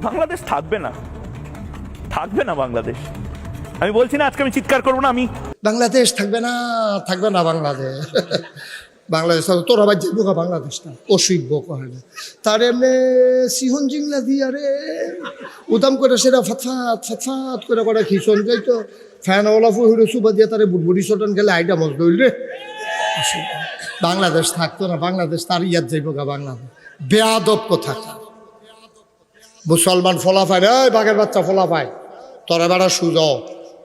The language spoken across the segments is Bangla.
বাংলাদেশ থাকবে না, থাকবে না বাংলাদেশ। আমি বলছি না আজকে আমি চিৎকার করবো না, আমি বাংলাদেশ থাকবে না, থাকবে না বাংলাদেশ। বাংলাদেশ তোর আবার যাইব গা বাংলাদেশটা অসুইব কহে না তার এমনি সিহন জিংলা দিয়া রে উদাম করে সেটা ফাতফাত ফাতফাত করে করে খিসন যাইতো ফ্যানওয়ালা ফুহুরে সুবা দিয়ে তারে বুড়বুড়ি চটন গেলে আইডা মজ দইল রে। বাংলাদেশ থাকতো না, বাংলাদেশ তার ইয়াদ যাইব গা বাংলাদেশ। বেয়াদব কথা মুসলমান ফলাফায় রে বাঘের বাচ্চা ফলাফায় তোরা বেড়া সুজো,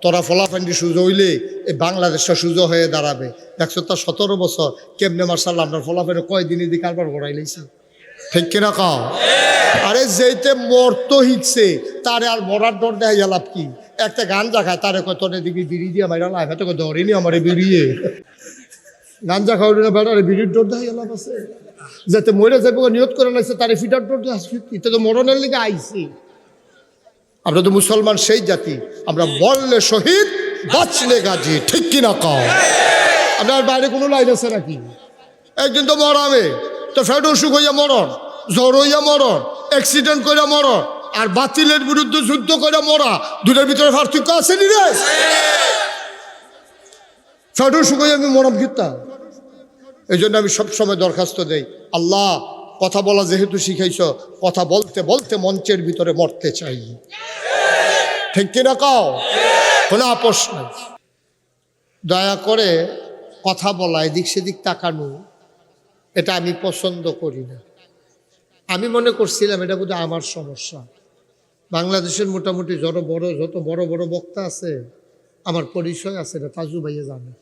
তোরা ফলাফান্ডি সুজো হইলে এই বাংলাদেশটা সুজো হয়ে দাঁড়াবে। 117 বছর কেমনে মার্শাল্লাহ আপনার ফলাফানে কয়দিন এদিকে কারবার গড়াই লাইছে, ঠিক কিনা কাও? আরে যেতে মরতো হিকছে তারে আর মরার ডর দেয় লাভ কি? একটা গান দেখায় তারে কয় তোর এদিকে বিড়ি দিয়ে মাইরা লাভ এত ধরেনি আমার বিড়িয়ে গাঞ্জা খাওয়ার না বেড়ারে বিড়ির ডর দেয় লাভ আছে? যাতে মরে যাবো নিয়ত করে লাইছে তারে ফিটার ডর দিয়ে এটা তো মরণের লিগে আইসি। আমরা তো মুসলমান সেই জাতি, আমরা মরলে শহীদ বাঁচলে গাজী, ঠিক কিনা কাও? আপনার বাইরে কোনো লাইন আছে নাকি? একদিন তো মরাবে, তো ফ্যাট অসুখ হইয়া মরণ, জ্বর হইয়া মরণ, অ্যাক্সিডেন্ট করে মরণ, আর বাতিলের বিরুদ্ধে যুদ্ধ করে মরা, দুটোর ভিতরে পার্থক্য আছে নি রে? ফ্যাট অসুখ হইয়া আমি মরম কিতা? এই জন্য আমি সবসময় দরখাস্ত দেই, আল্লাহ কথা বলা যেহেতু শিখাইছ, কথা বলতে বলতে মঞ্চের ভিতরে মরতে চাই, ঠিক কিনা কাও? কোনো আপোষ নাই। দয়া করে কথা বলা, এদিক সেদিক তাকানো, এটা আমি পছন্দ করি না। আমি মনে করছিলাম এটা বোধহয় আমার সমস্যা। বাংলাদেশের মোটামুটি যত বড় বড় বক্তা আছে আমার পরিচয় আছে, না তাজু ভাইয়া জানে।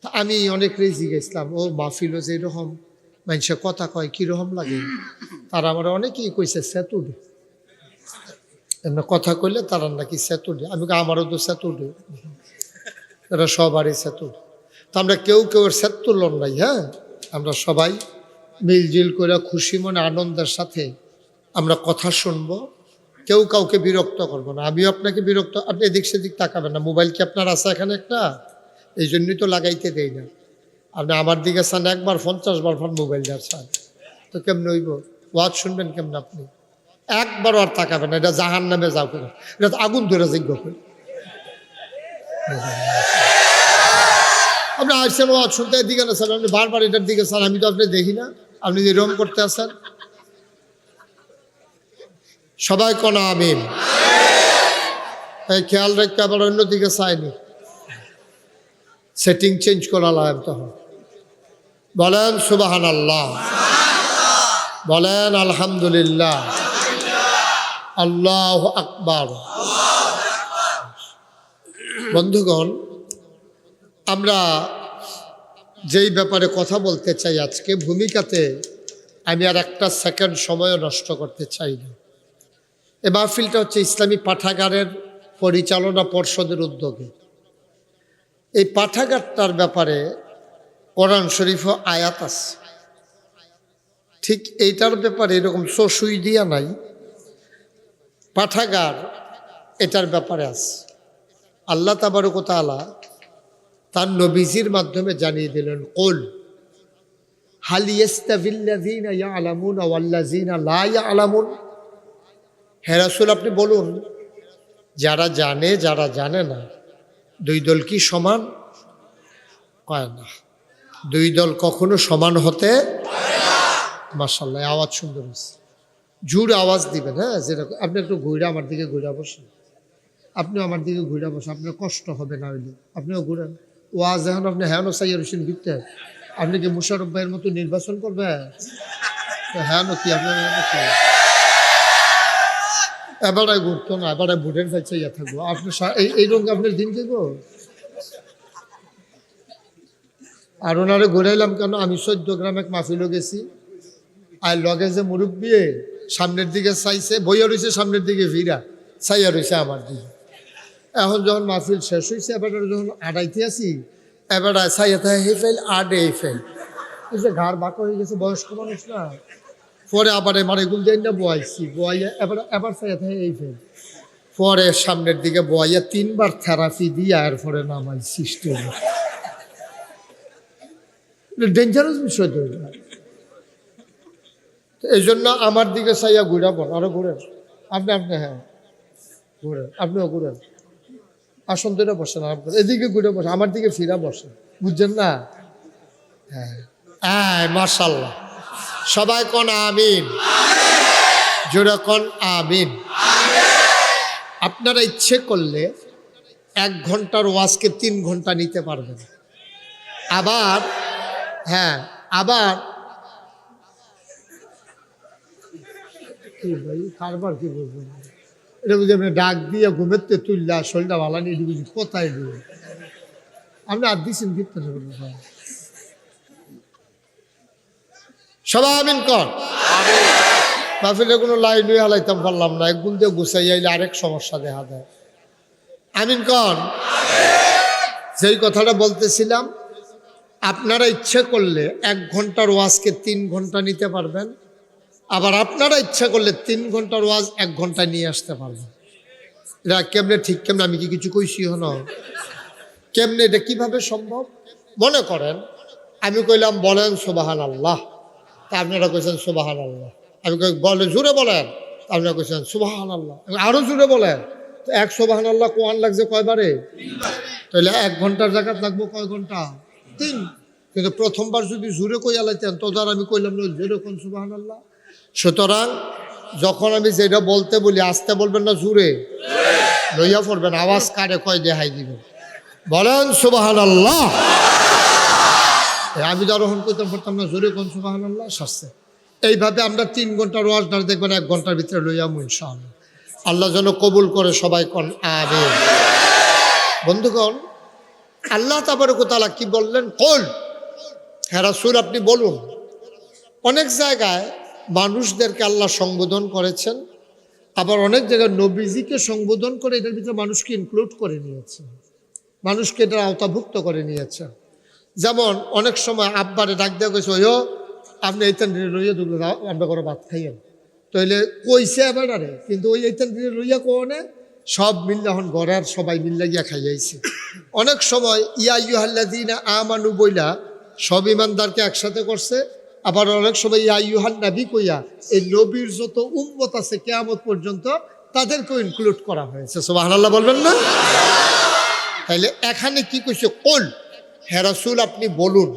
তা আমি অনেক রেজি গেছিলাম, ও মাহফিলও যে এরকম মানুষে কথা কয় কীরকম লাগে, তারা আমার অনেকেই কইছে সেতুডে, এমনি কথা কইলে তারা নাকি সেতুডে। আমি আমারও তো সেতুডে, এরা সবারই সেতুডে। তো আমরা কেউ কেউ সেতুর লন নাই, হ্যাঁ আমরা সবাই মিলজিল করে খুশি মনে আনন্দের সাথে আমরা কথা শুনবো, কেউ কাউকে বিরক্ত করবো না। আমিও আপনাকে বিরক্ত, আপনি এদিক সেদিক তাকাবেন না। মোবাইল কি আপনার আছে এখানে একটা? এই জন্যই তো লাগাইতে দেই না। আপনি আমার দিকে চান একবার 50 বার ফোন মোবাইলটা চান, তো কেমনে হইব? ওয়াজ শুনবেন কেমনে আপনি? একবারও আর তাকাবেন না, এটা জাহান নামে যাও কেন, এটা তো আগুন ধরে যোগ্য করে। আপনি আসছেন ওয়াজ শুনতে, এদিকে না স্যার, আপনি বারবার এটার দিকে স্যার, আমি তো আপনি দেখি না, আপনি যে রম করতে আসেন। সবাই কোন আমিন। এই খেয়াল রাখতে আবার অন্যদিকে চাইনি, সেটিং চেঞ্জ করা লাগবে তখন। বলেন সুবহানাল্লাহ, বলেন আলহামদুলিল্লাহ, আল্লাহু আকবার। বন্ধুগণ, আমরা যেই ব্যাপারে কথা বলতে চাই আজকে, ভূমিকাতে আমি আর একটা সেকেন্ড সময়ও নষ্ট করতে চাই না। এই মাহফিলটা হচ্ছে ইসলামী পাঠাগারের পরিচালনা পর্ষদের উদ্যোগে। এই পাঠাগারটার ব্যাপারে কোরআন শরীফ আয়াত আছে, ঠিক এইটার ব্যাপারে এরকম সসুই দিয়া নাই, পাঠাগার এটার ব্যাপারে আছে। আল্লাহ তাবারক ওয়া তাআলা তার নবীজির মাধ্যমে জানিয়ে দিলেন, কুল হাল ইয়াস্তাবিল্লাযীনা ইয়ালামুনা ওয়াল্লাযীনা লা ইয়ালামুন। হে রাসূল আপনি বলুন, যারা জানে যারা জানে না, দুই দল কি সমান? কয় না, দুই দল কখনো সমান হতে পারে না। মাশাআল্লাহ, আওয়াজ সুন্দর হয়েছে, জোরে আওয়াজ দিবেন। হ্যাঁ, যেরকম আপনি একটু ঘুরে আমার দিকে ঘুরে বসেন, আপনিও আমার দিকে ঘুরে বসেন, আপনার কষ্ট হবে না হইলে আপনিও ঘুরেন। ওয়াজ এখন আপনি হ্যাঁ সাইয়ার হোসেন ঘুরতে, আপনি কি মুশারফ ভাইয়ের মতো নির্বাচন করবেন? হ্যাঁ কি আপনার এবারে ঘুরতো না, এবারে ভোটের কাছে ইয়ে থাকবো আপনি এই রঙে আপনার দিন থাকবো। আর ওনারে ঘুরাইলাম কেন, আমি 14 গ্রাম এক মাহফিলও গেছি, আর লগে যে মুরব্বী সামনের দিকে চাইছে, বইয়া রয়েছে সামনের দিকে ভিড়া চাইয়া রয়েছে আমার দিকে। এখন যখন মাহফিল শেষ হয়েছে, এবার যখন আড়াইতে আছি, এবার চাইয়া থাকে হে ফেল আডে এই ফেল, এই যে ঘাড় বাঁকা হয়ে গেছে, বয়স্ক মানুষ না। পরে আবার এবার এগুলো দেন না বয়াইছি, বয়াইয়া এবার চাইয়া থাকে এই ফেল। পরে সামনের দিকে বয়াইয়া 3 বার থেরাপি দিয়া এরপরে নামাইছি স্টেজে। ডেঞ্জারাস বিষয় তো। এই জন্য আমার দিকে চাইয়া ঘুরাবো, আরো ঘুরে আপনি আপনি হ্যাঁ ঘুরেন, আপনিও ঘুরেন, আসন ধরে বসেন আরাম করে, এদিকে ঘুরে বসেন, আমার দিকে ফিরা বসেন, বুঝছেন না? হ্যাঁ হ্যাঁ, মাশাআল্লাহ। সবাই কোন আমিন, জোরে কোন আমিন। আপনারা ইচ্ছে করলে 1 ঘন্টার ওয়াজকে 3 ঘন্টা নিতে পারবেন। আবার হ্যাঁ, আবার কি ভাই কারবার কি বলবেন, এটা বুঝি আপনি ডাক দিয়ে ঘুমের তে তুললা শরীরটা ভালো নিয়ে বুঝি কোথায় দিবে, আপনি আর দিচ্ছেন কীর্তন সবাই আমিন কর। মাহফিলে কোনো লাইন হয়ে হালাইতাম পারলাম না, একগুণ দিয়ে গুছাই আইলে আরেক সমস্যা দেখা দেয়। আমিন কর। যেই কথাটা বলতেছিলাম, আপনারা ইচ্ছে করলে 1 ঘন্টার ওয়াজকে 3 ঘন্টা নিতে পারবেন। আবার আপনারা ইচ্ছা করলে 3 ঘন্টার ওয়াজ 1 ঘন্টায় নিয়ে আসতে পারবেন। এটা কেমনে ঠিক, কেমনে আমি কি কিছু কইছি হন, কেমনে এটা কিভাবে সম্ভব? মনে করেন আমি কইলাম বলেন সুবহানাল্লাহ, তা আপনারা কইছেন সুবহানাল্লাহ। আমি বলে জোরে বলেন, আপনারা কইছেন সুবহানাল্লাহ। আরো জোরে বলেন, তো 1 সুবহানাল্লাহ কোয়ান লাগছে কয়বারে? তাহলে 1 ঘন্টার জায়গাত লাগবো কয় ঘন্টা? 3। কিন্তু প্রথমবার যদি জোরে কইয়া লাইতেন তো ধর আমি কইলাম জোরে কোন সুবহানাল্লাহ। সুতরাং যখন আমি যেটা বলতে বলি আস্তে বলবেন না, জোরে লইয়া পড়বেন, আওয়াজ কারে কয় দেখাই দিবেন, বলেন সুবহানাল্লাহ। আমি যখন কইতাম পড়তাম না জোরে কোন সুবহানাল্লাহ, শাস্তে। এইভাবে আমরা 3 ঘন্টার ওয়াজ ধরে দেখবেন 1 ঘন্টার ভিতরে লইয়াম ইনশাআল্লাহ। আল্লাহ যেন কবুল করে, সবাই কোন আমিন। বন্ধুগণ, আল্লাহ তাবারক ওয়া তাআলা কি বললেন? কুল, হে রাসূল আপনি বলুন। অনেক জায়গায় মানুষদেরকে আল্লাহ সম্বোধন করেছেন, আবার অনেক জায়গায় নবীজিকে সম্বোধন করে এটার ভিতরে মানুষকে ইনক্লুড করে নিয়েছে, মানুষকে এটা আওতাভুক্ত করে নিয়েছে। যেমন অনেক সময় আব্বারে ডাক দেওয়া গেছে, ওইও আপনি এইতান রইয়া দুগুলো আমরা করে ভাত খাইয়েন, তাইলে কইছে এবারে, কিন্তু ওই এইতান রইয়া কোনে সব মিল্লা হন ঘরের সবাই মিল্লা গিয়া খাইয়াইছে। অনেক সময় ইয়া আইয়ুহাল্লাযীনা আমানু বইলা সব ইমানদারকে একসাথে করছে, আবার অনেক সময় ইয়া আইয়ুহান নবী কইয়া এই নবীর যত উম্মত আছে কিয়ামত পর্যন্ত তাদেরকেও ইনক্লুড করা হয়েছে। সুবহানাল্লাহ বলবেন না? তাইলে এখানে কি কইছে? কুল, হে রাসূল আপনি বলুন।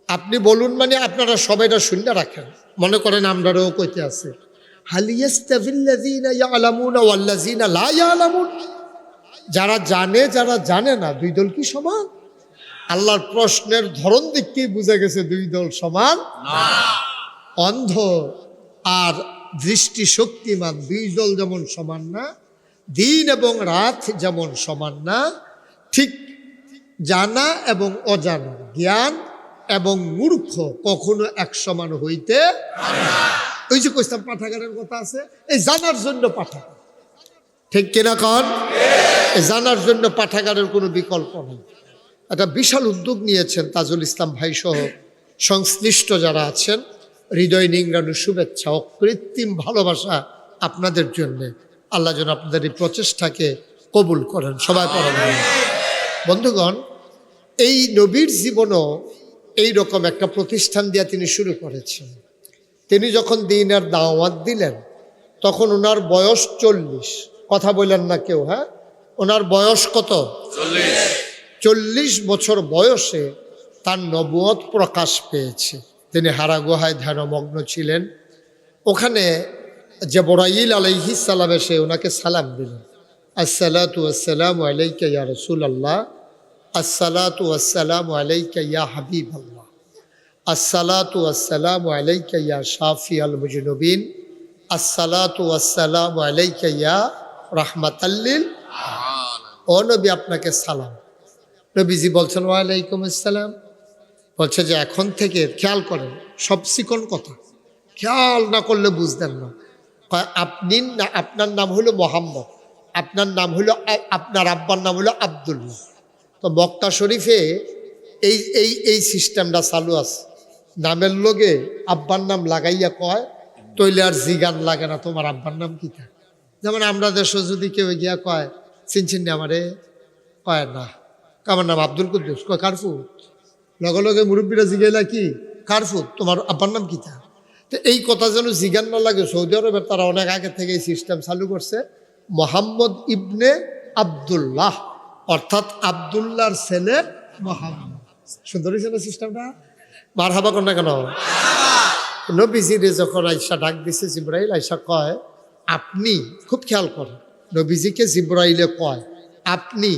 আপনি বলুন মানে আপনারা সবাইটা শুনে রাখেন। মনে করেন আমরাও কইতে আছে, হাল ইয়াস্তাভিল্লাযীনা ইয়ালামুনা ওয়াল্লাযীনা লা ইয়ালামুন, যারা জানে যারা জানে না 2 দল কি সমান? আল্লাহর প্রশ্নের ধরন দেখতেই বোঝা গেছে 2 দল সমান না। অন্ধ আর দৃষ্টি শক্তিমান 2 দল যেমন সমান না, দিন এবং রাত যেমন সমান না, ঠিক জানা এবং অজানা, জ্ঞান এবং মূর্খ কখনো এক সমান হইতে পারে না। ওই যে কইতাম পাঠাগারের কথা আছে, এই জানার জন্য পাঠাগার, ঠিক কিনা কন? এই জানার জন্য পাঠাগারের কোনো বিকল্প নেই। একটা বিশাল উদ্যোগ নিয়েছেন তাজুল ইসলাম ভাই সহ সংশ্লিষ্ট যারা আছেন, হৃদয় নিংড়ানো শুভেচ্ছা, অকৃত্রিম ভালোবাসা আপনাদের জন্য। আল্লাহ যেন আপনাদের এই প্রচেষ্টাকে কবুল করেন, সবাই পড়েন। বন্ধুগণ, এই নবীর জীবনও এইরকম একটা প্রতিষ্ঠান দিয়ে তিনি শুরু করেছেন। তিনি যখন দ্বীনের দাওয়াত দিলেন তখন ওনার বয়স 40। কথা বললেন না কেউ? হ্যাঁ, ওনার বয়স কত? 40 বছর বয়সে তার নবুয়ত প্রকাশ পেয়েছে। তিনি হারা গুহায় ধ্যানমগ্ন ছিলেন। ওখানে জিবরাইল আলাইহিস সালাম এসে ওনাকে সালাম দিলেন, আসসালাতু ওয়াসসালামু আলাইকা ইয়া রাসূলুল্লাহ, আসসালাতু ওয়াসসালামু আলাইকা ইয়া হাবিবাল্লাহ, আসসালাতু ওয়াসসালামু আলাইকা ইয়া শাফিআল মুজনিবিন, আসসালাতু ওয়াসসালামু আলাইকা ইয়া রাহমাতাল লিল আলামিন। ও নবী, আপনাকে সালাম। নবীজি বলছেন ওয়ালাইকুম আসসালাম। বলছে যে এখন থেকে খেয়াল করেন, সব চিকন কথা, খেয়াল না করলে বুঝতেন না। আপনি না, আপনার নাম হলো মোহাম্মদ, আপনার নাম হলো, আপনার আব্বার নাম হলো আব্দুল্লাহ। তো মক্কা শরীফে এই এই এই সিস্টেমটা চালু আছে, নামের লগে আব্বার নাম লাগাইয়া কয়, তৈলে আর জিগান লাগে না তোমার আব্বার নাম কি থাকে। যেমন আমরা দেশে যদি কেউ গিয়া কয় চিনছেন না আমারে, কয় না, আমার নাম আব্দুল কুদ্দুস, কয় কারফুত। লগে লগে মুরব্বীরা জিগাইলা কি কারফুত, তোমার আব্বার নাম কি থাকে। তো এই কথা যেন জিজ্ঞান না লাগে, সৌদি আরবের তারা অনেক আগে থেকে এই সিস্টেম চালু করছে, মোহাম্মদ ইবনে আবদুল্লাহ, অর্থাৎ আবদুল্লাহর ছেলে মোহাম্মদ। সুন্দর হয়েছে না সিস্টেমটা? মারহাবা কর না কেন? নবীজিরে যখন আয়সা ডাক দিছে জিব্রাইল, আয়সা কয় আপনি, খুব খেয়াল করেন, নবীজিকে জিব্রাইলে কয় আপনি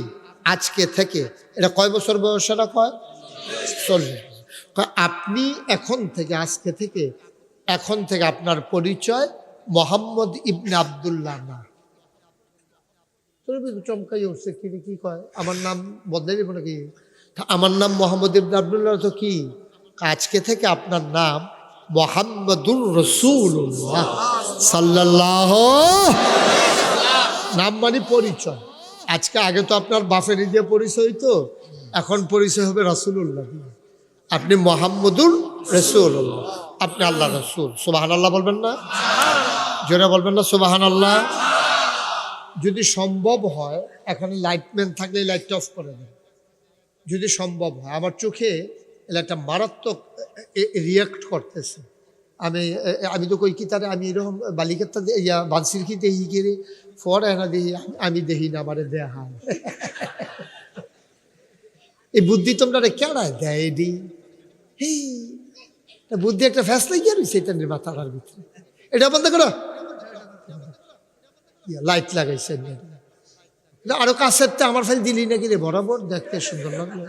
আজকে থেকে, এটা কয় বছর বয়সেরা কয়? 40। আপনি এখন থেকে, আজকে থেকে, এখন থেকে আপনার পরিচয় মোহাম্মদ ইবনে আবদুল্লাহ না। চমকাই উঠছে, কি কয়, আমার নাম বদলাই দিব নাকি? আমার নাম মোহাম্মদ ইবনে আবদুল্লাহ, তো কি আজকে থেকে আপনার নাম মুহাম্মাদুর রাসূলুল্লাহ সাল্লাল্লাহু, নাম মানে পরিচয়। আজকে, আগে তো আপনার বাপের দিয়ে পরিচয় হইতো, এখন পরিচয় হবে রাসূলুল্লাহ দিয়ে। আপনি মুহাম্মাদুর রাসূলুল্লাহ, আপনি আল্লাহ রাসূল। সুবহানাল্লাহ বলবেন না? জোরে বলবেন না সুবহানাল্লাহ? যদি সম্ভব হয়, এখানে লাইটম্যান থাকলে লাইটটা অফ করে দেন যদি সম্ভব হয়। আমার চোখে একটা মারাত্মক রিয়াক্ট করতেছে। আমি তো কই কি তারে, আমি এরকম বালিকাটা ইয়া বানসির কি দেখি গিয়ে ফরে না দেখি, আমি দেখি না, আমারে দেয়া হয়। এই বুদ্ধি তোমরা কেড়ায় দেয় এডি, বুদ্ধি একটা ফ্যাসলা গিয়ে রয়েছে এটা মাথার ভিতরে। এটা বন্ধ করো, লাইট লাগাইছে আরো কাছের, আমার ফাইল দিলি নাকি রে, বরাবর দেখতে সুন্দর লাগলো।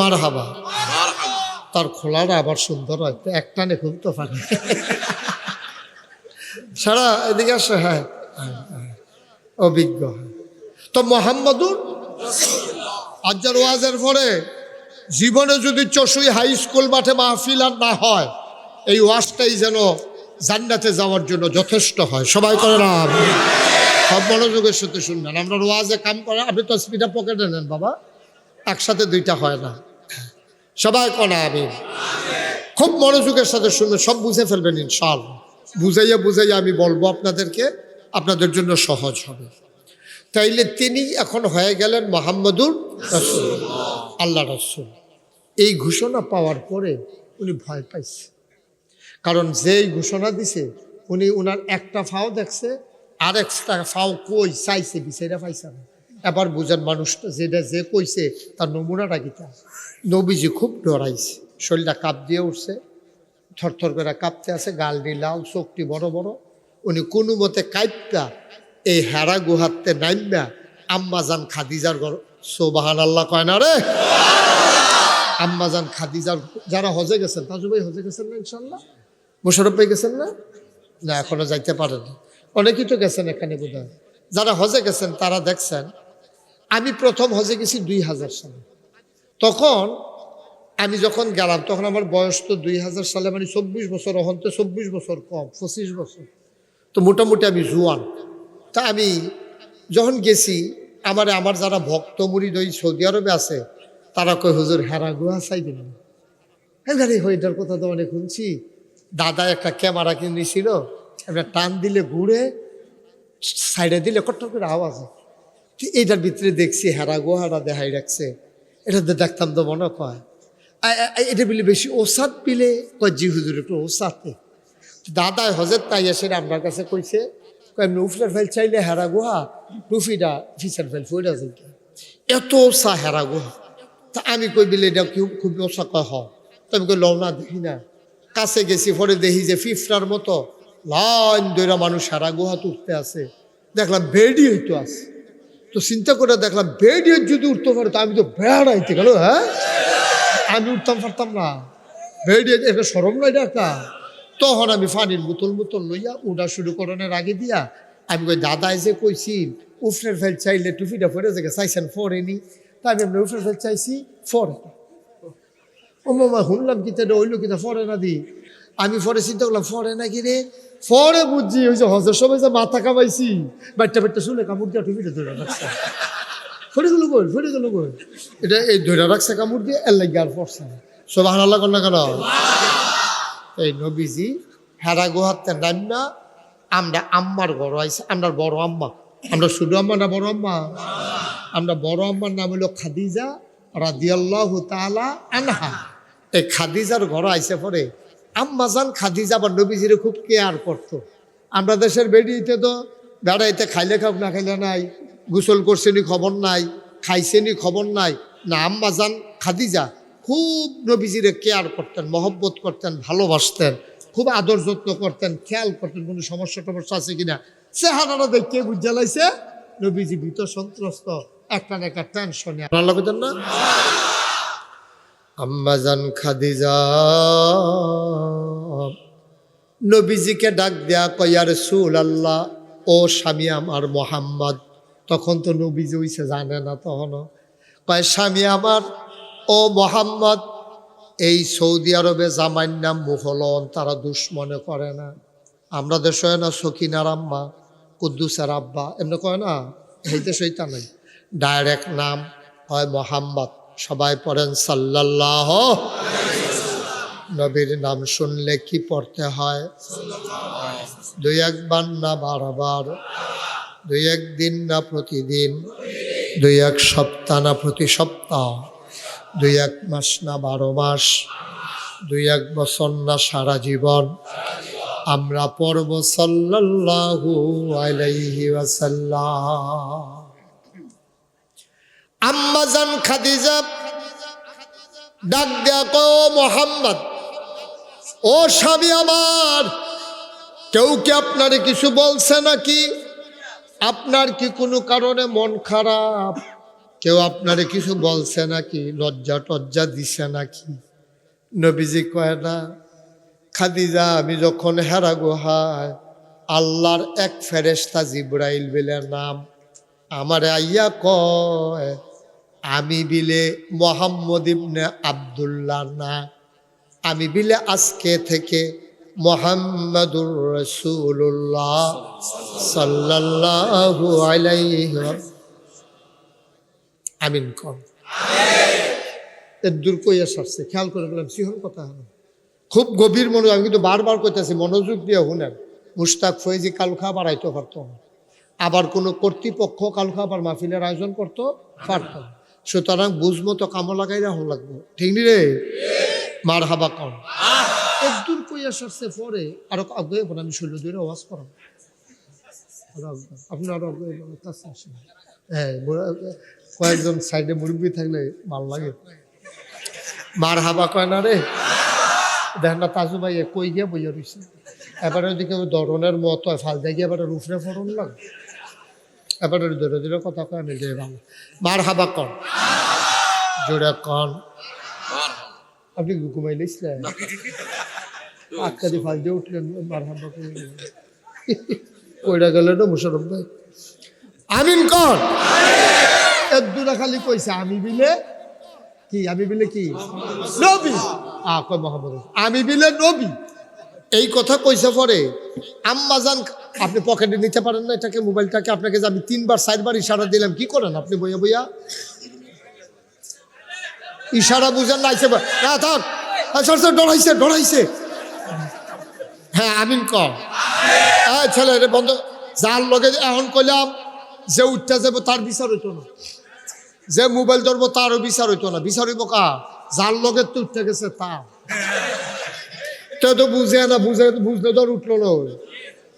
মারহাবা, তার খোলাটা আবার সুন্দর হয়, একটানে খুব তো ফাঁকা সারা এদিকে আসে। হ্যাঁ, অভিজ্ঞ। তো মোহাম্মদুর আজ্জার ওয়াজের পরে জীবনে যদি চশুই হাই স্কুল মাঠে মাহফিল আর না হয়, এই ওয়াজটাই যেন জান্নাতে যাওয়ার জন্য যথেষ্ট হয়। সবাই করে না, সব মনোযোগের সাথে শুনবেন। আমরা ওয়াজে কাম করে, আপনি তো স্পিডা পকেটে নেন বাবা, একসাথে দুইটা হয় না। সবাই কনা, আমি খুব মনোযোগের সাথে শুনবেন, সব বুঝে ফেলবেন ইনশাআল্লাহ। বুঝাইয়া আমি বলবো আপনাদেরকে, আপনাদের জন্য সহজ হবে। তাইলে তিনি এখন হয়ে গেলেন মুহাম্মাদুর রাসূল, আল্লাহ রাসূল। এই ঘোষণা পাওয়ার পরে উনি ভয় পাইছে, কারণ যেই ঘোষণা দিছে উনি উনার একটা ফাও দেখছে, আর একটা ফাও কই চাইছে বিচাইরা পাইছে না। এবার বুঝেন মানুষটা যেটা যে কইছে তার নমুনাটা কিতা। নবীজি খুব ডরাইছে, শরীরটা কাঁপ দিয়ে উঠছে, থরথর করে কাঁপতে আছে, গালটি লাল, চোখটি বড় বড়। উনি কোনো মতে কাঁপটা এই হেরা গুহাতে নাইমা আম্মাজান খাদিজার ঘর, সুবহানাল্লাহ কয় না রে, আম্মাজান খাদিজার, যারা হজে গেছেন, তাজু ভাই হজে গেছেন না ইনশাল্লাহ? মোশারফ ভাই গেছেন না? না, এখনো যাইতে পারেন, অনেকেই তো গেছেন এখানে বোধহয়। যারা হজে গেছেন তারা দেখছেন, আমি প্রথম হজে গেছি 2000 সালে। তখন আমি যখন গেলাম তখন আমার বয়স তো 2000 সালে মানে 24 বছর, এখন তো 24 বছর কম, 25 বছর, তো মোটামুটি আমি জুয়ান। তা আমি যখন গেছি, আমার যারা ভক্ত মুরিদ ওই সৌদি আরবে আছে, তারা কই হুজুর হেরা গুহা চাইবেন না। এটার কথা তো অনেক শুনছি। দাদা একটা ক্যামেরা কিনেছিল, একটা টান দিলে ঘুরে, সাইডে দিলে কট্টর করে আওয়াজ হয়। এইটার ভিতরে দেখছি হেরা গুহাটা দেখাই রাখছে। এটাতে দেখতাম তো মনে কয় এটা বিলে বেশি ওসাদ পিলে কয়, জি হুজুর একটু ওসাতে। দাদায় হজের তাই এসে আপনার কাছে কইছে, এমনি উফলার ফেল চাইলে হেরা গুহা, টুফিটা ফিচার ফেল ফইরা যাই, এত ওসা হেরা গুহা। তা আমি কই বিলে এটা খুব ওসা কয় হ। তো আমি কই লও না, দেখি না। কাছে গেছি, পরে দেখি যে ফিফটার মতো লাইন দইরা মানুষ হেরা গুহা তুলতে আছে। দেখলাম বেডিয়ে তো আছে, তো চিন্তা করে দেখলাম বেডিয়ে যদি উঠতে পারে, তো আমি তো বেড়াইতে গেল। হ্যাঁ, আমি উঠতাম পারতাম না, বেডিয়ে একটা সরম নয় একটা। তখন আমি পানির বোতল লইয়া উড়া শুরু করানোর আগে দিয়া আমি কই, দাদা এসে কইছি উফরের ফেল চাইলে টুপিটা পরে থেকে চাইছেন ফরেনি। তা আমি এমনি উফরের ফেল চাইছি, ফরে। ও মামা শুনলাম কিতা হইলো, কিতা ফরে না দি। আমি পরে চিন্তা করলাম ফরে না কি রে, পরে বুঝছি ওই যে হজের সময় যে মাথা কামাইছি, বাচ্চা শুনে কামড় দিয়া টুপিটা ধরে রাখছে। ফরে গেল কই এটা এই ধরে রাখছে কামড় দিয়ে, এর লাগে আর পড়ছে না। সুবহানাল্লাহ কন্যা কেন? এই নবীজি হেরা গুহাতে নামনা আমরা আম্মার ঘর আইসি, আমরা বড় আম্মা, আমরা ছোট আম্মা না বড় আম্মা, আমরা বড় আম্মার নাম হলো খাদিজা রাদিয়াল্লাহু তাআলা আনহা। এই খাদিজার ঘর আইসে পরে আম্মাজান খাদিজা বা নবীজিরে খুব কেয়ার করতো। আমরা দেশের বেড়িতে তো বেড়াইতে খাইলে খাব না খাইলে নাই, গোসল করছেনি খবর নাই, খাইছেনি খবর নাই। না, আম্মাজান খাদিজা খুব নবীজিরে কেয়ার করতেন, মহব্বত করতেন, ভালোবাসতেন, খুব আদর যত্ন করতেন, খেয়াল করতেন কোনো সমস্যা টমস্যা আছে কিনা। চেহারাটা দেখে বুঝা লাইছে নবীজি ভীত সন্ত্রস্ত, একটা না একটা টেনশনে। আপনার লাগতেন না? আম্মাজান খাদিজা নবীজিকে ডাক দেয়া কয়, ইয়া রাসূলুল্লাহ, ও স্বামী আমার মোহাম্মদ। তখন তো নবীজি হইছে জানে না, তখন কয়, স্বামী আমার ও মোহাম্মদ, এই সৌদি আরবে জামাইর নাম মুহলন, তারা দুশ্মনে করে না। আমরা দেশে হয় না সকিনার আম্মা, কুদ্দুসের আব্বা, এমনি কয় না, এই দেশে তা নাই, ডাইরেক্ট নাম হয় মোহাম্মদ। সবাই পড়েন সাল্লাল্লাহু। নবীর নাম শুনলে কি পড়তে হয়? দুই একবার না বারবার, দুই একদিন না প্রতিদিন, দুই এক সপ্তাহ না প্রতি সপ্তাহ, দুই এক মাস না 12 মাস, দুই এক বছর না সারা জীবন আমরা পড়ব সাল্লাল্লাহু আলাইহি ওয়াসাল্লাম। আম্মাজান খাদিজা ডাক দেয়া কয়, ও মোহাম্মদ, ও স্বামী আমার, কেউ কি আপনারে কিছু বলছে নাকি? আপনার কি কোনো কারণে মন খারাপ? কেউ আপনারে কিছু বলছে নাকি? লজ্জা টজ্জা দিছে নাকি? নবীজি কয়, না খাদিজা, আমি যখন হেরা গুহায় আল্লাহর এক ফেরেশতা জিবরাইল বলে নাম আমারে আইয়া কয়, আমি বিলে মোহাম্মদ ইবনে আব্দুল্লাহ না, আমি বিলে আজকে থেকে মুহাম্মাদুর রাসূলুল্লাহ সাল্লাল্লাহু আলাইহি আমিন কর। এর দূর কইয়া সারছে, খেয়াল করে বললাম, সিহন কথা হলো খুব গভীর মনোযোগ। আমি কিন্তু বারবার কইতেছি মনোযোগ দিয়ে শুনেন। মুশতাক ফয়েজি কালখা বাড়াইতে পারত না, আবার কোনো কর্তৃপক্ষ কালখা আবার মাহফিলের আয়োজন করতে পারত না। সুতরাং বুঝমতো কামো লাগাই রাখুন লাগবো, ঠিক নি রে? মার হাবা কম একদূর কইয়া সারছে পরে আরো আগে আমি শৈল ধরে আওয়াজ করাম, আপনি আরো হ্যাঁ, কয়েকজন সাইডে মুরব্বী থাকলে ভাল লাগে। মার হাবা কয় না রে, দেখেন না তাজু ভাই কই গিয়া বইয়া রয়েছে, এবারে ওদিকে ধরনের মত হয় ফাল দিয়ে গিয়ে এবারে রুফরে ফরন লাগে, এবারে ধরে ধরে কথা কয় আমি যে ভালো। মার হাবা কন, জোরে কন। আপনি ঘুমাইলেছিলেন, আটকা দিয়ে ফাল দিয়ে উঠলেন, মার হাবা কইরা গেল না মুশারফ ভাই। আমিন কর। এর দূরে খালি কইছে আমি বিলে কি, আমি বিলে কি নবী, কয় মোহাম্মদ, আমি বিলে নবী, এই কথা কইছে পরে আম্মাজান, আপনি পকেটে নিতে পারেন না এটাকে, মোবাইলটাকে, আপনাকে যে আমি 3 বার 4 বার ইশারা দিলাম, কি করেন আপনি বইয়া বইয়া? ইশারা বুঝেন না, থাক, ডরাইছে ডরাইছে। হ্যাঁ আমিন কর। ছেলে রে বন্ধ, যার লগে এখন কইলাম যে উঠতে যাবো তার বিচার হইতো না, যে মোবাইল ধরবো তারও বিচার হইতো না, বিচার হইব কা যার লগে তো উঠতে গেছে তা। তো বুঝে না, বুঝলে তো উঠলো না,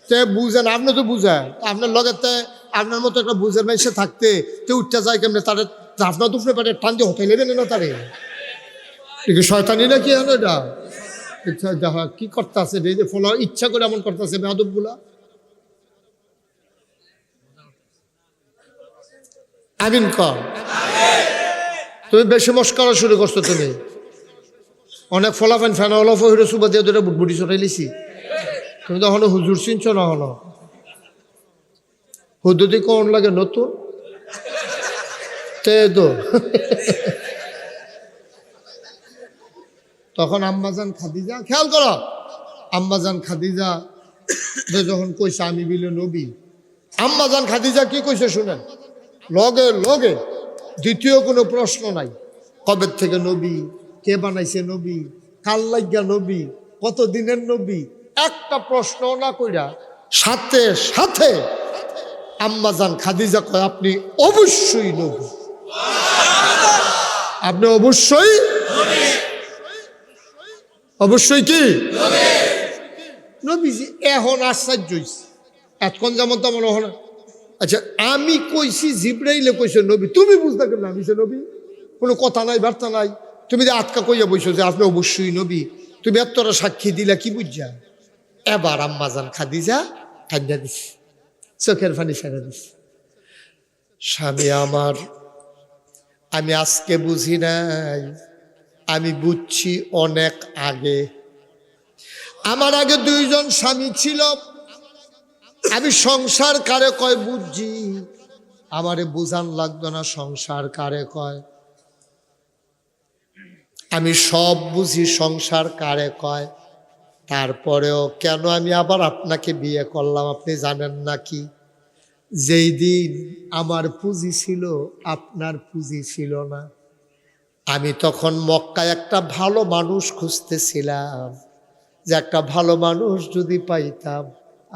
তে বুঝেন, আপনি তো বুঝেন, আপনার লগে আপনার মতো একটা বুঝের মেসে থাকতে তো উঠতে যায় কেমনে, তারে আপনার দুপুরে পেটে টান দিয়ে হোটেলে দেন না, তারে শয়তানি না কি হলো এটা? দেখা কি করতে আছে, ফলো ইচ্ছা করে এমন করতে আছে বেয়াদব গুলা। আমিন কর। তুমি বেশি মস্করা শুরু করছো, তুমি অনেক ফলাফেন ফ্যান অলফ হইরে সুবা দিয়ে ধরে বুটবুটি চটাই লিছি, তুমি তো হলো হুজুর চিনছ না, হলো হুদুদি কোন লাগে নতুন তে তো। তখন আম্মাজান খাদিজা, খেয়াল করো, আম্মাজান খাদিজা যখন কইছে আমি বিলে নবী, আম্মাজান খাদিজা কি কইছে শুনেন, লগে লগে দ্বিতীয় কোনো প্রশ্ন নাই, কবে থেকে নবী, কে বানাইছে নবী, কাল লাগিয়া নবী, কত দিনের নবী, একটা প্রশ্ন না কইরা সাথে সাথে আম্মাজান খাদিজা কয় আপনি অবশ্যই নবী, আপনি অবশ্যই অবশ্যই কি নবীজি। এখন আশ্চর্য হইছে, এতক্ষণ যেমন তেমন হলো। আচ্ছা আমি কইছি জিব্রাইলে কইছে নবী, তুমি বুঝতে কেন আমি সে নবী? কোনো কথা নাই বার্তা নাই, তুমি যে আটকা কইয়া বইছো যে আপনি অবশ্যই নবী, তুমি এতটা সাক্ষী দিলা কি বুঝছা? এবার আম্মাজান খাদিজা কাঁদা দিছে, চোখের পানি ছেড়ে দিছে। স্বামী আমার, আমি আজকে বুঝি নাই, আমি বুঝছি অনেক আগে। আমার আগে দুইজন স্বামী ছিল, আমি সংসার কারে কয় বুঝছি, আমারে বুঝান লাগতো না সংসার কারে কয়। আমি সব বুঝি সংসার কারে কয়, তারপরেও কেন আমি আবার আপনাকে বিয়ে করলাম আপনি জানেন নাকি? যেই দিন আমার পুঁজি ছিল আপনার পুঁজি ছিল না, আমি তখন মক্কায় একটা ভালো মানুষ খুঁজতেছিলাম, যে একটা ভালো মানুষ যদি পাইতাম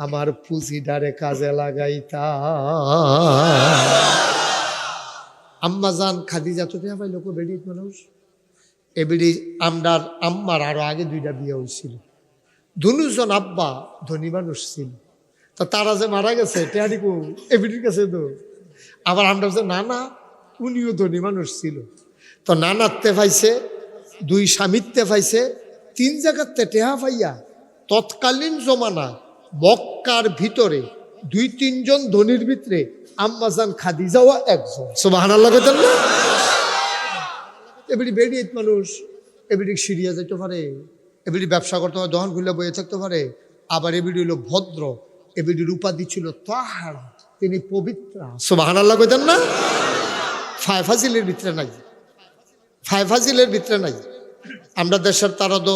আমার পুঁজিটারে কাজে লাগাইতাম। আম্মাজান খাদিজা তো দেয়া পাইল বেড়ি মানুষ, এবিডি আমরার আম্মার আরো আগে দুইটা বিয়ে হয়েছিল, দুজন আব্বা ধনী মানুষ ছিল। তো তারা যে মারা গেছে টেয়ারিকু এবিডির কাছে তো, আবার আমরা যে নানা উনিও ধনী মানুষ ছিল। তো নানাতে পাইছে, দুই স্বামীতে পাইছে, তিন জায়গাতে টেহা পাইয়া তৎকালীন জমানা মক্কার ভিতরে দুই তিনজন ধনীর ভিতরে আম্মাজান খাদিজাও একজন। সুবহানাল্লাহ কইতেন না? এবিডি বেড়িয়ে মানুষ, এবিডি সিরিয়া যেতে পারে, এবিডি ব্যবসা করতে পারে, দহন খুলে বয়ে থাকতে পারে। আবার এবিডি হলো ভদ্র, এবিডির উপাধি ছিল তাহারা, তিনি পবিত্র। সুবহানাল্লাহ কইতেন না? ফায়ফাজিলের ভিতরে নাই, ফায়ফাজিলের ভিতরে নাই। আমরা দেশের তারা তো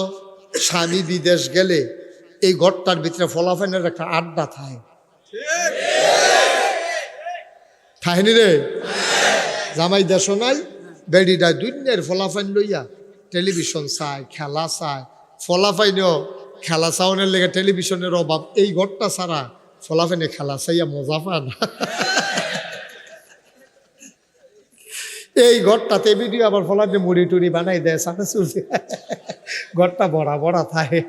স্বামী বিদেশ গেলে এই ঘরটার ভিতরে ফলাফাইনের একটা আড্ডা থাকে, থাহেনি রে? জামাই দেশ নাই, বেড়িটা দুনিয়ার ফলাফাইন লইয়া টেলিভিশন চায়, খেলা চায়। ফলাফাইনেও খেলা চাওয়ানোর লেগে টেলিভিশনের অভাব, এই ঘরটা ছাড়া ফলাফাইনে খেলা চাইয়া মজা পায় না। এই ঘরটাতে ভিডিও আবার ফলাতে মুড়ি টুড়ি বানাই দেয়, সাথে চলছে ঘরটা বড়া বড়া থাকে,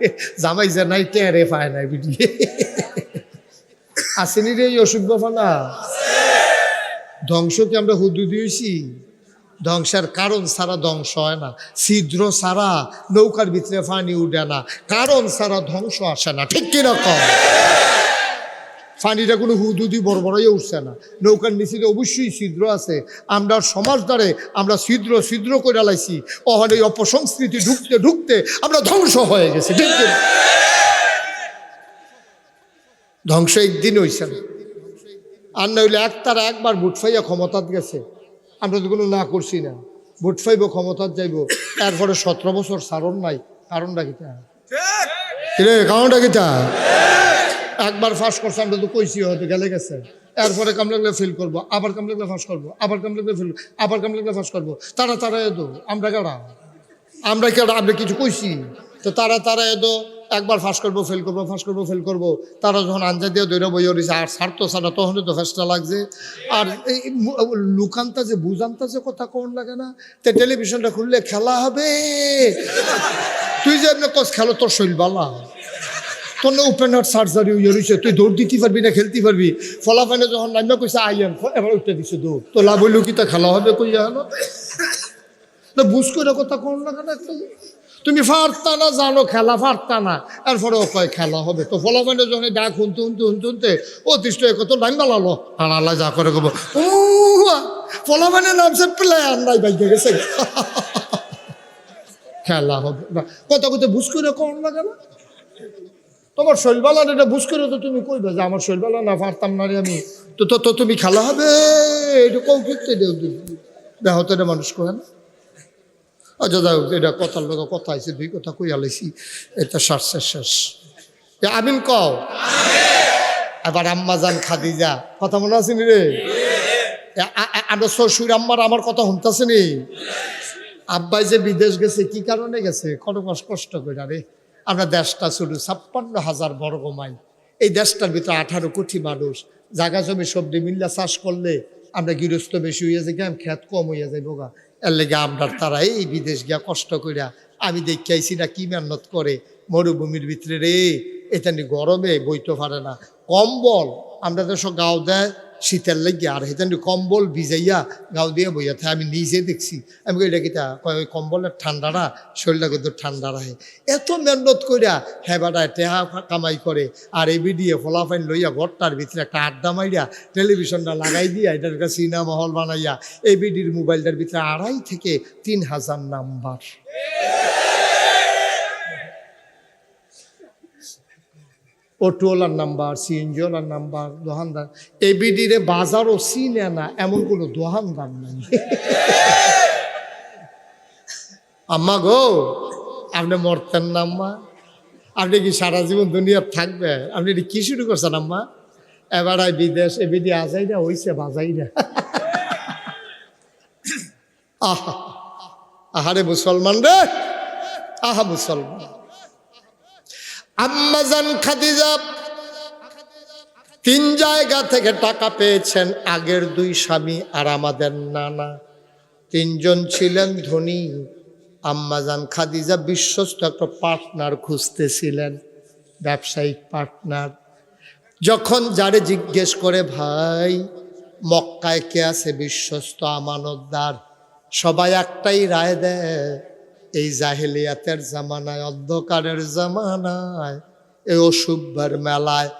জামাই যে নাই টেরে পায় না ভিডিও। আসেনি রে এই অসুখ ফলা ধ্বংস কি আমরা হুদু দিয়েছি? ধ্বংসের কারণ ছাড়া ধ্বংস হয় না, ছিদ্র ছাড়া নৌকার ভিতরে পানি উঠে না, কারণ ছাড়া ধ্বংস আসে না, ঠিক কিরকম? পানিটা কোনো হুদুদি বড় বড়ই উঠছে না, নৌকার নিচে অবশ্যই ছিদ্র আছে। আমরা সমাজ দ্বারে আমরা ছিদ্র ছিদ্র করে লাইছি, ওখানে এই অপসংস্কৃতি ঢুকতে ঢুকতে আমরা ধ্বংস হয়ে গেছি, ঠিক কিনা? ধ্বংস একদিন হয়েছে না, আর না হইলে একতারা একবার ভোট ফাইয়া ক্ষমতাত গেছে, আমরা তো কোনো না করছি না, ভোট ফাইব ক্ষমতাত যাইব, এরপরে 17 বছর সারণ নাই। কারণটা কিটা রে? কারণটা কিটা? একবার ফাঁস করছে, আমরা তো কইছি হয়তো গেলে গেছে, এরপরে কাম লাগলে ফেল করবো, আবার কাম লাগলে ফাঁস করবো, আবার কাম লাগলে ফেল, আবার কাম লাগলে ফাঁস করবো। তারা তারা এদো, আমরা কেডা? আমরা কেডা? আমরা কিছু কইছি? তো তারা তারা এদো একবার ফাঁস করবো ফেল করবো, ফাঁস করবো ফেল করবো। তারা যখন আঞ্জা দিয়ে দৈরা বইয়া রয়েছে আর ছাড়তো ছাড়া, তখন তো ফেসটা লাগছে। আর এই লুকান্তা যে বুঝান্তা যে কথা কোন লাগে না, তো টেলিভিশনটা খুললে খেলা হবে, তুই যে এমনি কস খেলো, তোর শৈল বালা, তোর না ওপেন হার্ট সার্জারি হয়ে রয়েছে, তুই দৌড় দিতে পারবি না খেলতে পারবি। ফলাফাইনে যখন নামা কইছে আইয়ান, এবার উঠতে দিছে দৌড়, তো লাভ হইলেও কি তা খেলা হবে কইয়া হলো না? বুঝ করে কথা কোন লাগে না, তুমি পারতা না, জানো খেলা পারতা না, এরপরে ও কয় খেলা হবে। তো ফলাফাইনে যখন ডাক শুনতে শুনতে শুনতে শুনতে অতিষ্ঠ কত লাইন বালালো, আর আল্লাহ যা করে কব ও ফলাফাইনে নামছে প্লেয়ার নাই বাইকে গেছে, খেলা হবে না। কথা কথা বুঝ করে কোন লাগে না? তোমার শৈলবালা এটা বুঝ করে তো তুমি কইবে যে আমার শৈলবালা না পারতাম না রে আমি, তো তো তো তুমি খেলা হবে এটা কৌ ফিরতে দেও দেখো তো, এটা মানুষ কয় না। আচ্ছা যাই হোক, এটা কথার লোক কথা আছে, দুই কথা কই আলাইছি, এটা শেষ। আমিন কও। এবার আম্মাজান খাদিজা, কথা মনে আছে নি রে? আমরা শ্বশুর আম্মার আমার কথা শুনতেছে নি? আব্বাই যে বিদেশ গেছে কি কারণে গেছে? কত কষ্ট করে রে। আমরা দেশটা ছিল 56,000 বর্গ মাইল, এই দেশটার ভিতরে 18 কোটি মানুষ, জায়গা জমি সবজি মিল্লা চাষ করলে আমরা গৃহস্থ বেশি হইয়া যাই, খেত কম হইয়া যাই বোগা। এর লেগে আমরা তারা এই বিদেশ গিয়া কষ্ট করিয়া আমি দেখে আইছি না কি মেহনত করে মরুভূমির ভিতরে রে, এটা নিয়ে গরমে বইতে পারে না। কম্বল আমরা দেশ গাও দেয় শীতের লেগে, আর হেতানি কম্বল ভিজাইয়া গাও দিয়ে বইয়া থাকে। আমি নিজে দেখছি, আমি এটা কিতা কয় ওই কম্বলের ঠান্ডাটা শরীরটা কিন্তু ঠান্ডা রাখে। এত মেহনত করিয়া হেবাটায় টেহা কামাই করে, আর এবি দিয়ে ফলাফাইন লইয়া ঘরটার ভিতরে একটা আড্ডা মাইয়া টেলিভিশনটা লাগাই দিয়া এটার একটা সিনেমা হল বানাইয়া এবিডির মোবাইলটার ভিতরে 2,500 থেকে 3,000 নাম্বার। অটোওয়ালার নাম্বার, সিএনজিওয়ালার নাম্বার, দোকানদার। এবিডিরে বাজারও চিনে না এমন কোনো দোকানদার নাই। আম্মা গো, আপনি মরতেন না আম্মা? আপনি কি সারা জীবন দুনিয়ার থাকবে? আপনি এটি কি শুরু করছেন আম্মা? এবার বিদেশ এবিডি আজাই না হইছে বাজাই না। আহা আহারে মুসলমান রে, আহা মুসলমান। আম্মাজান খাদিজা 3 জায়গা থেকে টাকা পেয়েছেন, আগের 2 স্বামী আর আমাদের নানা। 3 জন ছিলেন ধনী। আম্মাজান খাদিজা বিশ্বস্ত একটা পার্টনার খুঁজতেছিলেন, ব্যবসায়িক পার্টনার। যখন যারে জিজ্ঞেস করে ভাই মক্কায় কে আছে বিশ্বস্ত আমানতদার, সবাই একটাই রায় দেয়, এই জাহেলিয়াতের জামানায়, অন্ধকারের জামানায়, এই অসুভ্যের মেলায়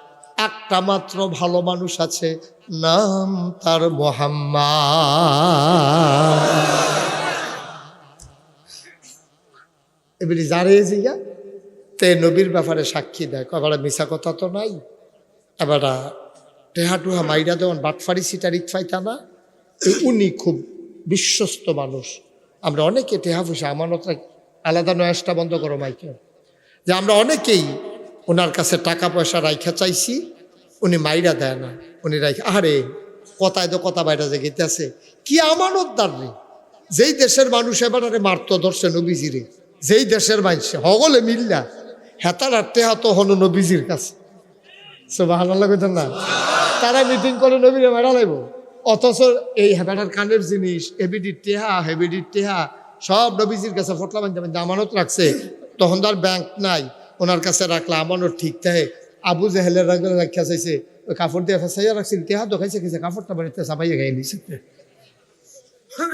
একটা মাত্র ভালো মানুষ আছে, নাম তার মুহাম্মদ। এবারে যারে জিগা তে নবীর ব্যাপারে সাক্ষী দেয়, এবার মিশা কথা তো নাই। এবার টেহা টুহা মাইরা দেওয়ান বাটফারি সিটারিক ফাইতা না, উনি খুব বিশ্বস্ত মানুষ। আমরা অনেকে টেহা পয়সা আমানত আলাদা নয়াসটা বন্ধ করো মাইকে, যে আমরা অনেকেই ওনার কাছে টাকা পয়সা রাইখা চাইছি, উনি মাইরা দেয় না, উনি রাইখা। আরে কথায় তো কথা বাইরা যে গেতেছে কি আমানতদার রে, যেই দেশের মানুষ এবার মারতো ধরছে নবীজিরে, যেই দেশের মানুষ হগলে মিল্লা হেতার আর টেহা তো হলো নবীজির কাছে। সুবহানাল্লাহ কইতেন না? তারা মিটিং করে নবীরে মারা লাগবো, অথচ এই হেবাটার কানের জিনিস এবিডি টেহা হেবিডি টেহা সব নবীজির কাছে ফটলা বান্ধে আমানত রাখছে। তখন তার ব্যাংক নাই, ওনার কাছে রাখলে আমানত ঠিক থাকে। আবু জেহেলের রাখা চাইছে, ওই কাপড় দিয়ে ফেসাইয়া রাখছিল, টেহা তো খাইছে খেয়েছে, কাপড়টা বাড়িতে চাপাইয়া গাই নিছে।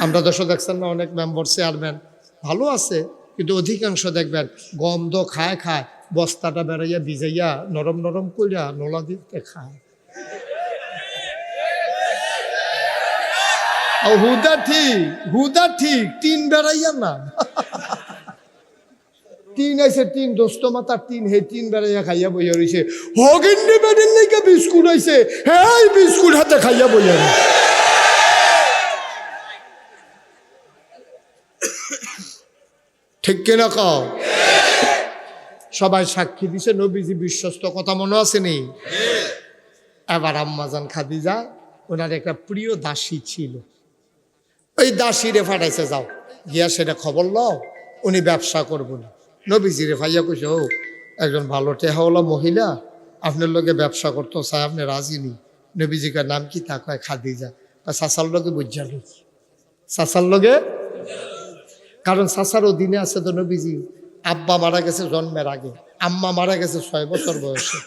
আমরা দর্শক দেখছেন না, অনেক মেম্বার চেয়ারম্যান ভালো আছে, কিন্তু অধিকাংশ দেখবেন গন্ধ খায় খায় বস্তাটা বেড়াইয়া ভিজাইয়া নরম নরম কইরা নোলা দিতে খায়। হুদা ঠিক টিন বেড়াইয়া না, টিন আইছে, টিন দোস্ত মাতার টিন, হে টিন বেড়াইয়া খাইয়া বইয়া রয়েছে। হগিন্নি বেড়ের নাকি বিস্কুট আইছে, হ্যাঁ বিস্কুট হাতে খাইয়া বইয়া রয়েছে। ঠিক কিনা কও? সবাই সাক্ষী দিছে, নবীজি বিশ্বস্ত, কথা মনে আছে নি? এবার আম্মাজান খাদিজা ওনার একটা প্রিয় দাসী ছিল, ওই দাসীরে ফাটাইছে, যাও গিয়া সেটা খবর লও, উনি ব্যবসা করবো না। নবীজিরে ভাইয়া কইছে, ও একজন ভালো টেহাওয়ালা মহিলা আপনার লোকে ব্যবসা করতো চাই, আপনি রাজি নি? নবীজিকার নাম কি? তা কয় খাদিজা। সাসার লোকে বুঝাল, সাসার লোকে, কারণ সাসারও দিনে আছে তো নবীজি। আব্বা মারা গেছে জন্মের আগে, আম্মা মারা গেছে 6 বছর বয়সে,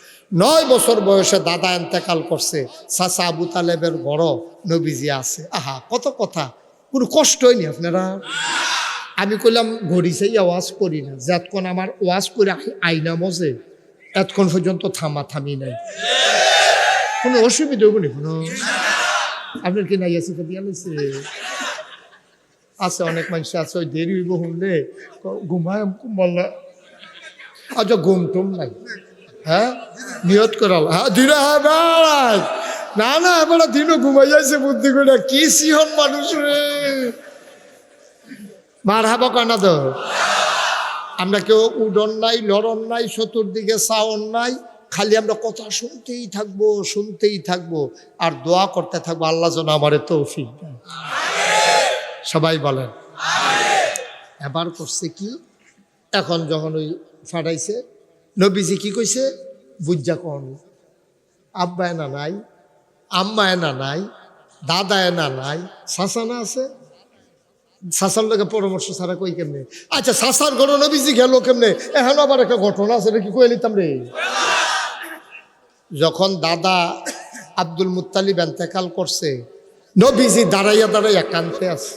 9 বছর বয়সে দাদা এন্তেকাল করছে, চাচা আবু তালেবের ঘর নবীজি আছে। আহা কত কথা, কোনো কষ্ট হয়নি আপনারা? আমি কইলাম ঘড়ি সেই ওয়াজ করি না, যতক্ষণ আমার ওয়াজ করে আইনা মজে এতক্ষণ পর্যন্ত থামি নাই, কোনো অসুবিধা হইব নি কোনো? আপনার কি নাই আছে? দিয়া লাগছে আছে, অনেক মানুষ আছে, ওই দেরি হইব শুনলে ঘুমায় বললা। আচ্ছা ঘুম টুম নাই? হ্যাঁ নিয়ত করাল, হ্যাঁ দিনে, হ্যাঁ বেড়াই না না এবার দিনও ঘুমাই যাইছে বুদ্ধি করে, কি সিহন মানুষ রে। মার হাবা কানা তো, আমরা কেউ উডন নাই, লড়ন নাই, চতুর্দিকে চাওন নাই, খালি আমরা কথা শুনতেই থাকবো আর দোয়া করতে থাকবো, আল্লাহ যেন আমারে তৌফিক দেন। সবাই বলেন। এবার করছে কি, এখন যখন ওই ফাটাইছে, নবীজি কি কইছে বুঝা কোন, আব্বা এনা নাই, আম্মা এনা নাই, দাদা এনা নাই, চাচা না আছে? চাচার লোকে পরামর্শ ছাড়া কই কেমনে? আচ্ছা, চাচার ঘর নবীজি গেল কেমনে? এখন আবার একটা ঘটনা আছে, এটা কি কয়ে নিতাম রে। যখন দাদা আব্দুল মুত্তালিব ইন্তেকাল করছে, নবীজি দাঁড়াইয়া দাঁড়াইয়া কাঁদতে আছে।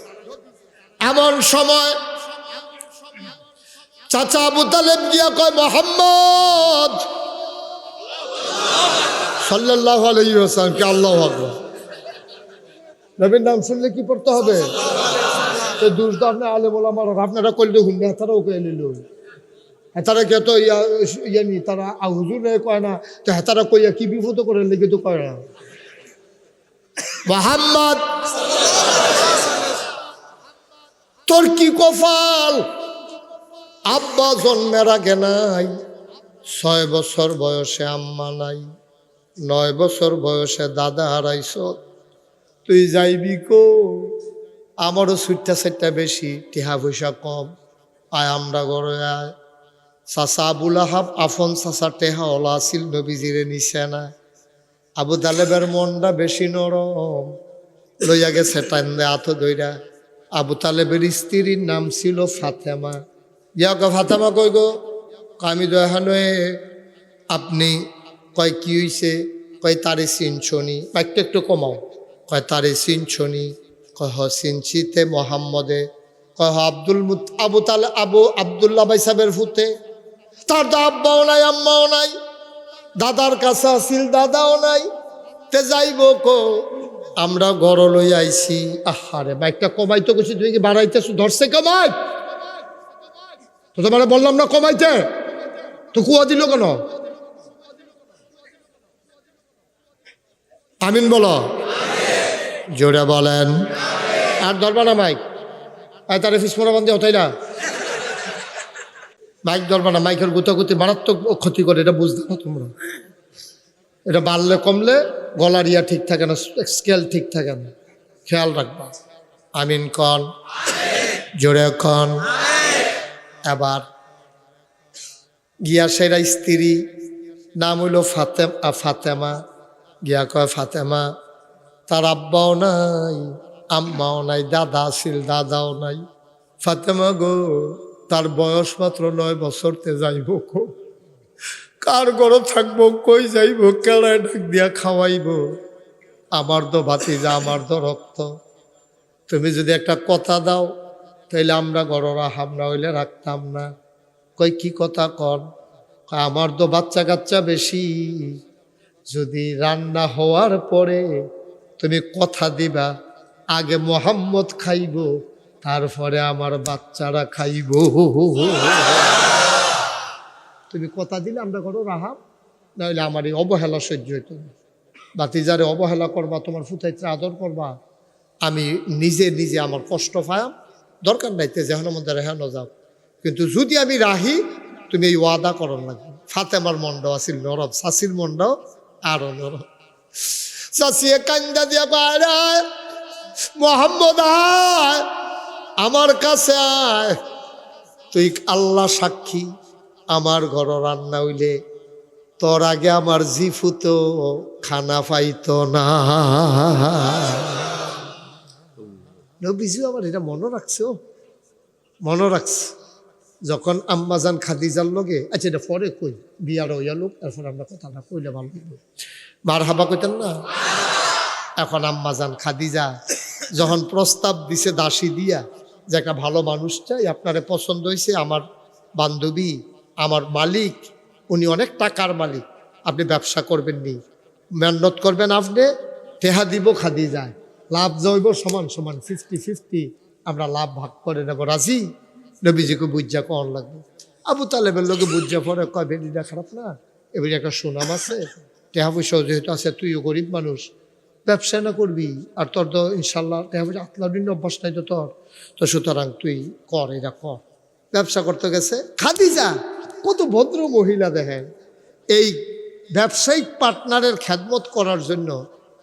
এমন সময় চাচা আবু তালেব গিয়া কয়, মুহাম্মদ সাল্লাল্লাহু আলাইহি ওয়াসাল্লাম কে আল্লাহু আকবার। নবীর নাম শুনলে কি পড়তে হবে? তো দুর্দার না আলেম ওলামার আপনারা কইলে হুন্না তারাও কয়ে নিল। হেতারা কে তো ইয়ানি তারা হুজুর কয় না, তো হেতারা কইয়া কি বিপদ করে লেগে তো কয় না। মুহাম্মদ তোর কি কপাল, আব্বা জন্মের আগে নাই, 6 বছর বয়সে আম্মা নাই, 9 বছর বয়সে দাদা হারাইছ, তুই যাইবি কো? আমারও ছুটটা সেটটা বেশি, টিহা পয়সা কম, আয় আমরা ঘরে আয়। চাচা আবুল আহাব আফন চাচা টেহা ওলা আসিল, নবীজিরে নিছে না। আবু তালেবের মনটা বেশি নরম, লইয়া গেছে টাইম দে আত দইরা। আবু তালেবের স্ত্রীর নাম ছিল ফাতেমা। ইয়া গো ফাতেমা কই গো? আমি তো এখানে। আপনি কয় কি হইছে? কয় তারে চিনছনি, একটু একটু কমাও। কয় তারে চিনছনি? কয় হ চিনছিতে মোহাম্মদে। কয় হ আব্দুল্লাহ ভাই সাহেবের ফুতে। তার তো আব্বাও নাই, আম্মাও নাই, দাদার কাছে আসিল, দাদাও নাই, তে যাইব কো? আমরা ঘর লই আইছি। আহারে বাইকটা কমাইতে গেছি, তুই কি বাড়াইতেছ? ধরছে কমাই তো, তোমার বললাম না কমাইতে, তো কুয়া দিল কেন? আমিন বলো, জোরে বলেন। আর ধরবা না মাইক, তারে ফিসমোনা বন্ধে হতাই না, মাইক ধরবা না। মাইকের গুতাগুতি মারাত্মক ক্ষতি করে, এটা বুঝতে না তোমরা। এটা বাড়লে কমলে গলার ইয়া ঠিক থাকে না, স্কেল ঠিক থাকে না, খেয়াল রাখবা। আমিন কন, জোরে কন। এবার গিয়া সেরা স্ত্রী নাম হইল ফাতেমা। গিয়া কয় ফাতেমা, তার আব্বাও নাই, আম্মাও নাই, দাদা আসিল, দাদাও নাই। ফাতেমা গো, তার বয়স মাত্র 9 বছরতে যাইব কো? কার ঘরে থাকবো, কই যাইব, কেড়ায় ডাক দিয়া খাওয়াইব? আমার তো ভাতিজা, আমার তো রক্ত, তুমি যদি একটা কথা দাও তাইলে আমরা ঘর রাখাম, না হইলে রাখতাম না। কই কি কথা কর? আমার তো বাচ্চা কাচ্চা বেশি, যদি রান্না হওয়ার পরে তুমি কথা দিবা আগে মোহাম্মদ খাইব, তারপরে আমার বাচ্চারা খাইব। তুমি কথা দিলে আমরা ঘর রাহাম, নাহলে আমার এই অবহেলা সহ্য হইতো না। বাতিজারে অবহেলা করবা, তোমার ফুতাইতে আদর করবা, আমি নিজে নিজে আমার কষ্ট পায়াম, দরকার নাই তে যেহানোর মধ্যে রেহানো যাও। কিন্তু যদি আমি রাহি, তুমি এই ওয়াদা করন লাগবে। ফাতেমার মনটাও আসিল নরম, চাষির মনটাও আরো নরম। চাষিয়ে কান্দা দিয়া বাইরে, মোহাম্মদ আয়, আমার কাছে আয়, তুই আল্লাহ সাক্ষী, আমার ঘর রান্না হইলে তোর আগে আমার জিফুতো খানা পাইতো না। নবীজি আমার এটা মনে রাখছে, ও মনে রাখছে। যখন আম্মাজান খাদিজার লগে, আচ্ছা এটা পরে কই, বিয়ার হইয়া লোক, এরপর আমরা কথাটা কইলে ভালো হইব। মার হাবা কইতেন না। এখন আম্মাজান খাদিজা যখন প্রস্তাব দিছে দাসী দিয়া, যে একটা ভালো মানুষ চাই, আপনারে পছন্দ হয়েছে, আমার বান্ধবী, আমার মালিক, উনি অনেক টাকার মালিক, আপনি ব্যবসা করবেন নি, মেহনত করবেন, আপনি টেহা দিব খাদিজায়, লাভ জৈব সমান সমান 50-50, আমরা লাভ ভাগ করে নেব, রাজি? নবীজিকে বুঝা কন লাগবে। আবু তালেবের লোকে বুঝা পরে কয়, বেডিটা খারাপ না, এবারে একটা সুনাম আছে, টেহা পয়সাও যেহেতু আছে, তুইও গরিব মানুষ, ব্যবসা না করবি, আর তোর তো ইনশাল্লাহ টেহা পয়সা আতলাদিন অভ্যাস নাই তো তোর, তো সুতরাং তুই কর, এটা কর। ব্যবসা করতে গেছে খাদিজা, কত ভদ্র মহিলা দেখেন, এই ব্যবসায়িক পার্টনারের খেদমত করার জন্য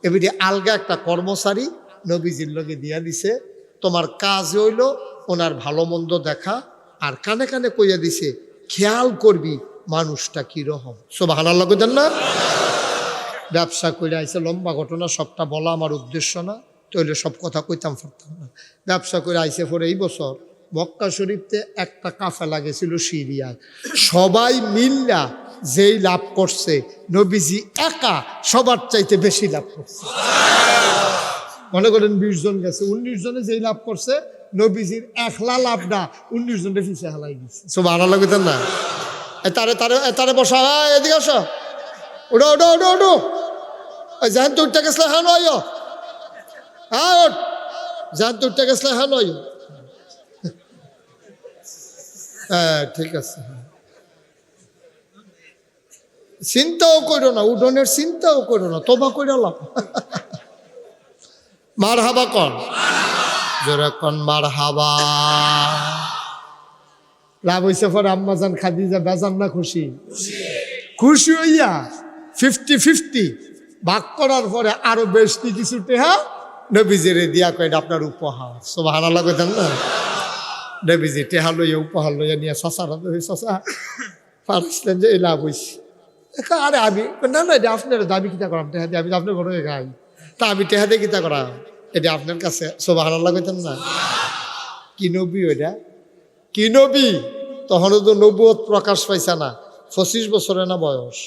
এবারে আলগা একটা কর্মচারী নবীজির লগে দিয়া দিছে, তোমার কাজ হইল ওনার ভালো মন্দ দেখা, আর কানে কানে কইয়া দিছে খেয়াল করবি মানুষটা কিরকম। সুবহানাল্লাহ কইতেন না? ব্যবসা করে আইছে, লম্বা ঘটনা, সবটা বলা আমার উদ্দেশ্য না, তাহলে সব কথা কইতাম পারতাম না। ব্যবসা করে আইছে পরে এই বছর মক্কা শরীফতে একটা কাফেলা গেছিল সিরিয়ায়, সবাই মিল্লা যেই লাভ করছে নবীজি একা সবার চাইতে বেশি লাভ করছে। মনে করেন 20 জন গেছে, 19 জনে যেই লাভ করছে নবীজির একলা লাভ না 19 জনের পিছে হালাই গেছে। সব আড়া লাগতেন না, তারে বসা, এদিকে আসো, ওডো ওডো ওডো ওডো, জাহান তো উঠতে গেছলে হ্যাঁ নয়, হ্যাঁ ওঠ, জাহান তো উঠতে গেছলে হ্যাঁ নয়। হ্যাঁ ঠিক আছে, চিন্তাও করো না, উডনের চিন্তাও করো না, তোবা করে লাভ। মার হাবা কন, জোরে কন মার হাবা। লাভ হয়েছে পরে আম্মাজান খাদিজা বেজান না খুশি? খুশি হইয়া 50-50 ভাগ করার পরে আরো বেশ কিছু টেহা নবীজিরে দিয়া কয় আপনার উপহার। সুবহানাল্লাহ কইতেন না? নবীজি টেহা লইয়া উপহার লইয়া নিয়ে শশারা শশা পারছিলেন যে এই লাভ হয়েছে। আরে আমি না না, এটা আপনার দাবি কিতা করাম, টেহা দিয়ে আমি আপনার ঘরে খাই, তা আমি টেহা দিয়ে কিতা করাম, এটা আপনার কাছে। সুবহানাল্লাহ কইতেন না? কি নবী ওইটা, কি নবী? তখন তো নবুয়ত প্রকাশ পাইছে না, 25 বছরে না বয়স।